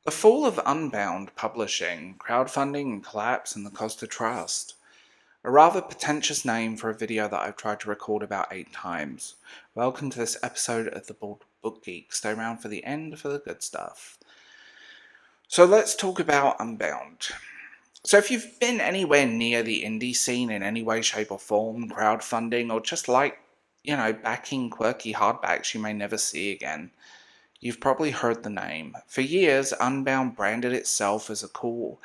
The fall of Unbound Publishing, crowdfunding and collapse, and the cost of trust. A rather pretentious name for a video that I've tried to record about 8 times. Welcome to this episode of the Book Geek. Stay around for the end for the good stuff. So let's talk about Unbound. So if you've been anywhere near the indie scene in any way, shape or form, crowdfunding, or just backing quirky hardbacks you may never see again, you've probably heard the name. For years, Unbound branded itself as a cool,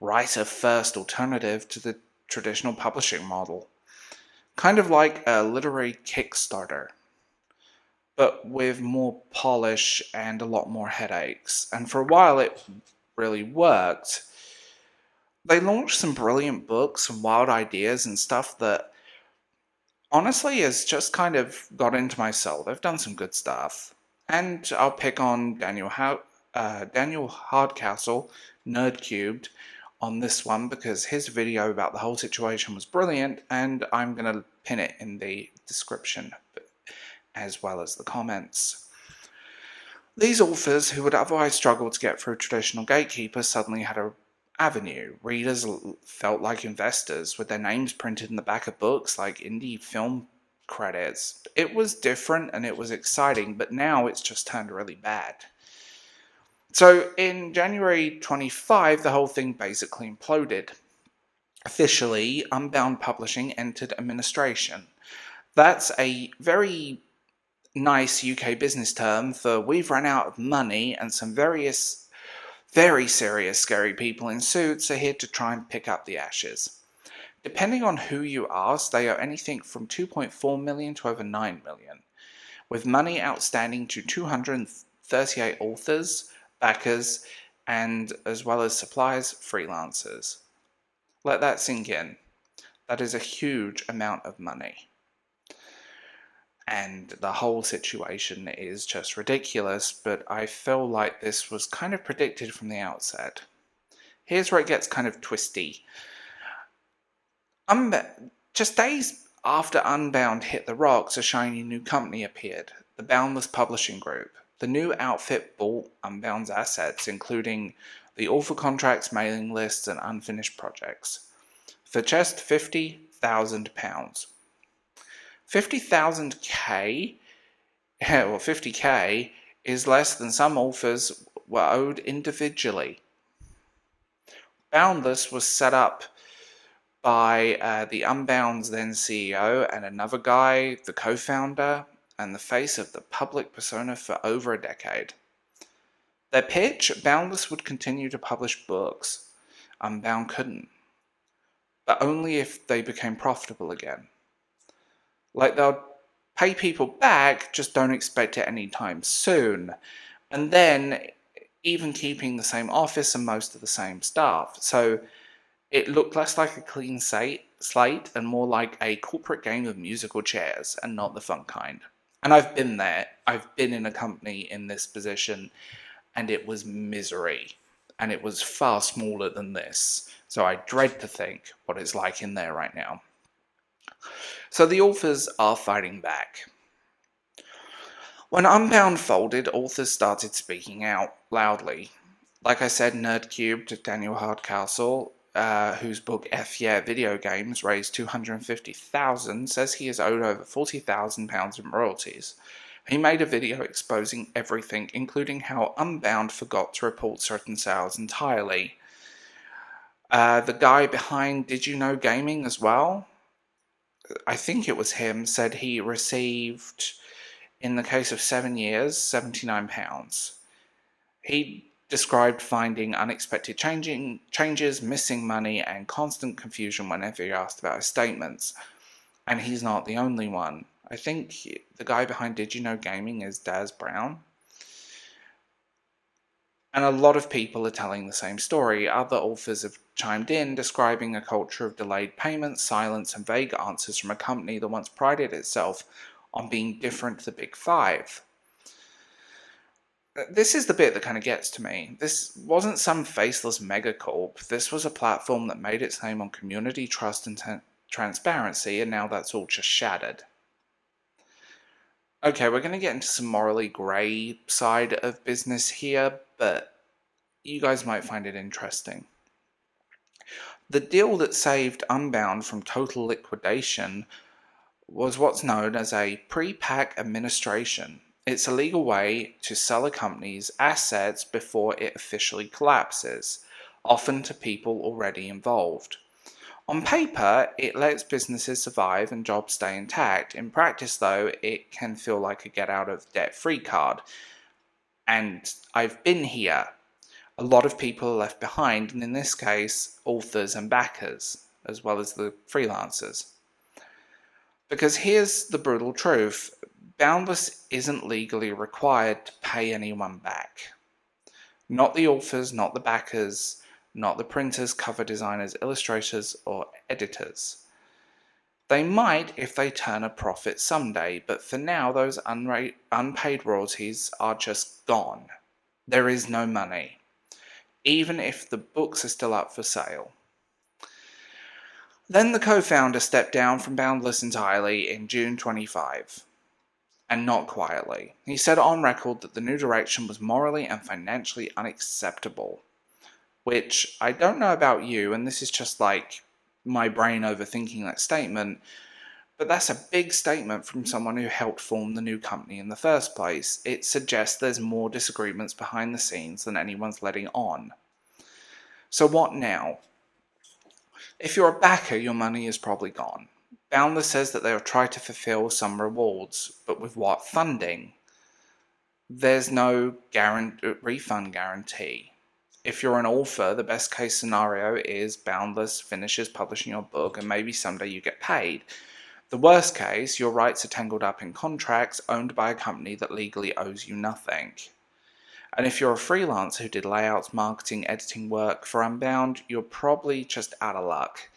writer-first alternative to the traditional publishing model. Kind of like a literary Kickstarter, but with more polish and a lot more headaches. And for a while it really worked. They launched some brilliant books and wild ideas and stuff that honestly has just kind of got into my soul. They've done some good stuff. And I'll pick on Daniel Hardcastle, NerdCubed, on this one because his video about the whole situation was brilliant, and I'm going to pin it in the description as well as the comments. These authors who would otherwise struggle to get through traditional gatekeepers suddenly had an avenue. Readers felt like investors with their names printed in the back of books like indie film credits. It was different and it was exciting, but now it's just turned really bad. So in January 25, the whole thing basically imploded. Officially, Unbound Publishing entered administration. That's a very nice UK business term for we've run out of money and some very serious, scary people in suits are here to try and pick up the ashes. Depending on who you ask, they are anything from 2.4 million to over 9 million, with money outstanding to 238 authors, backers, and as well as suppliers, freelancers. Let that sink in. That is a huge amount of money. And the whole situation is just ridiculous, but I feel like this was kind of predicted from the outset. Here's where it gets kind of twisty. Just days after Unbound hit the rocks, a shiny new company appeared, the Boundless Publishing Group. The new outfit bought Unbound's assets, including the author contracts, mailing lists, and unfinished projects, for just £50,000. 50k is less than some authors were owed individually. Boundless was set up by the Unbound's then CEO and another guy, the co-founder, and the face of the public persona for over a decade. Their pitch: Boundless would continue to publish books. Unbound couldn't. But only if they became profitable again. Like, they'll pay people back, just don't expect it anytime soon. And then, even keeping the same office and most of the same staff. So, it looked less like a clean slate and more like a corporate game of musical chairs, and not the fun kind. And I've been there. I've been in a company in this position, and it was misery. And it was far smaller than this. So I dread to think what it's like in there right now. So the authors are fighting back. When Unbound folded, authors started speaking out loudly. Like I said, NerdCubed, Daniel Hardcastle, whose book F Yeah Video Games raised $250,000, says he is owed over £40,000 in royalties. He made a video exposing everything, including how Unbound forgot to report certain sales entirely. The guy behind DidYouKnowGaming as well, I think it was him, said he received, in the case of 7 years, £79. He described finding unexpected changes, missing money, and constant confusion whenever he asked about his statements. And he's not the only one. I think the guy behind DidYouKnowGaming is Dazz Brown. And a lot of people are telling the same story. Other authors have chimed in, describing a culture of delayed payments, silence, and vague answers from a company that once prided itself on being different to the Big Five. This is the bit that kind of gets to me. This wasn't some faceless megacorp. This was a platform that made its name on community, trust, and transparency, and now that's all just shattered. Okay, we're going to get into some morally grey side of business here, but you guys might find it interesting. The deal that saved Unbound from total liquidation was what's known as a pre-pack administration. It's a legal way to sell a company's assets before it officially collapses, often to people already involved. On paper, it lets businesses survive and jobs stay intact. In practice, though, it can feel like a get-out-of-debt-free card. And I've been here. A lot of people are left behind, and in this case, authors and backers, as well as the freelancers. Because here's the brutal truth. Boundless isn't legally required to pay anyone back. Not the authors, not the backers, not the printers, cover designers, illustrators, or editors. They might if they turn a profit someday, but for now those unpaid royalties are just gone. There is no money, even if the books are still up for sale. Then the co-founder stepped down from Boundless entirely in June 25. And not quietly. He said on record that the new direction was morally and financially unacceptable. Which, I don't know about you, and this is just like my brain overthinking that statement, but that's a big statement from someone who helped form the new company in the first place. It suggests there's more disagreements behind the scenes than anyone's letting on. So what now? If you're a backer, your money is probably gone. Boundless says that they'll try to fulfill some rewards, but with what funding? There's no refund guarantee. If you're an author, the best case scenario is Boundless finishes publishing your book and maybe someday you get paid. The worst case, your rights are tangled up in contracts owned by a company that legally owes you nothing. And if you're a freelancer who did layouts, marketing, editing work for Unbound, you're probably just out of luck.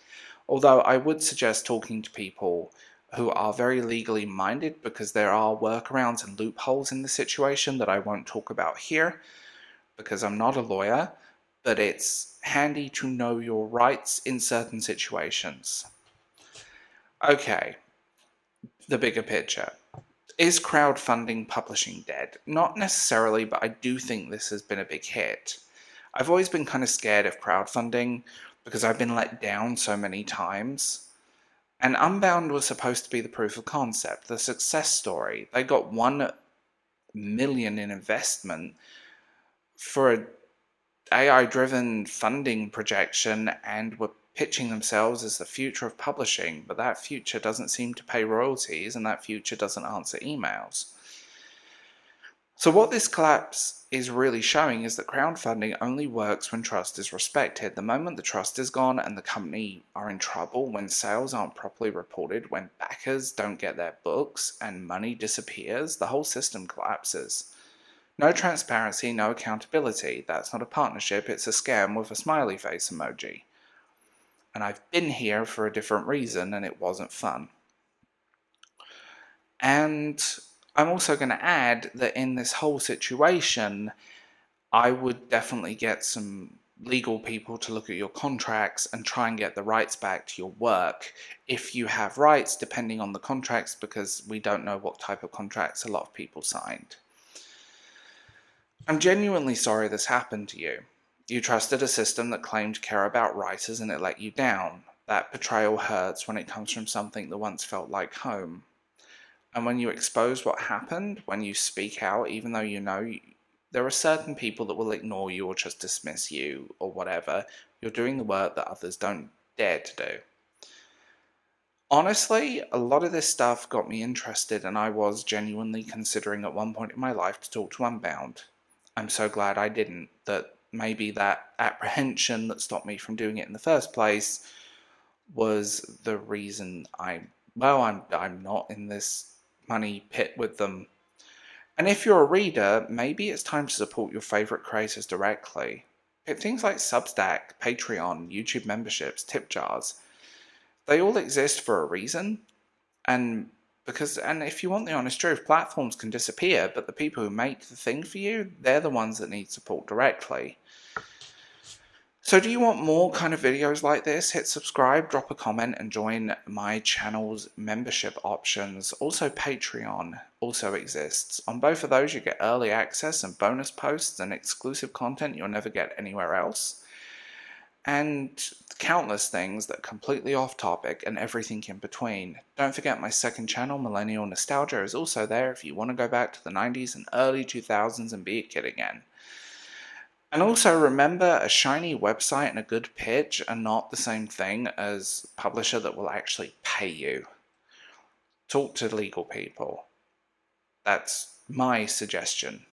Although I would suggest talking to people who are very legally minded, because there are workarounds and loopholes in the situation that I won't talk about here, because I'm not a lawyer, but it's handy to know your rights in certain situations. Okay, the bigger picture. Is crowdfunding publishing dead? Not necessarily, but I do think this has been a big hit. I've always been kind of scared of crowdfunding because I've been let down so many times. And Unbound was supposed to be the proof of concept, the success story. They got $1 million in investment for an AI-driven funding projection and were pitching themselves as the future of publishing, but that future doesn't seem to pay royalties and that future doesn't answer emails. So what this collapse is really showing is that crowdfunding only works when trust is respected. The moment the trust is gone and the company are in trouble, when sales aren't properly reported, when backers don't get their books and money disappears, the whole system collapses. No transparency, no accountability. That's not a partnership, it's a scam with a smiley face emoji. And I've been here for a different reason and it wasn't fun. And I'm also going to add that in this whole situation, I would definitely get some legal people to look at your contracts and try and get the rights back to your work, if you have rights, depending on the contracts, because we don't know what type of contracts a lot of people signed. I'm genuinely sorry this happened to you. You trusted a system that claimed to care about writers and it let you down. That betrayal hurts when it comes from something that once felt like home. And when you expose what happened, when you speak out, even though you know there are certain people that will ignore you or just dismiss you or whatever, you're doing the work that others don't dare to do. Honestly, a lot of this stuff got me interested, and I was genuinely considering at one point in my life to talk to Unbound. I'm so glad I didn't, that maybe that apprehension that stopped me from doing it in the first place was the reason I'm not in this money pit with them. And if you're a reader, maybe it's time to support your favorite creators directly. Pick things like Substack, Patreon, YouTube memberships, tip jars. They all exist for a reason, and if you want the honest truth, platforms can disappear, but the people who make the thing for you, they're the ones that need support directly. So do you want more kind of videos like this? Hit subscribe, drop a comment, and join my channel's membership options. Also, Patreon also exists. On both of those, you get early access and bonus posts and exclusive content you'll never get anywhere else. And countless things that are completely off topic and everything in between. Don't forget my second channel, Millennial Nostalgia, is also there if you want to go back to the 90s and early 2000s and be a kid again. And also remember, a shiny website and a good pitch are not the same thing as a publisher that will actually pay you. Talk to legal people. That's my suggestion.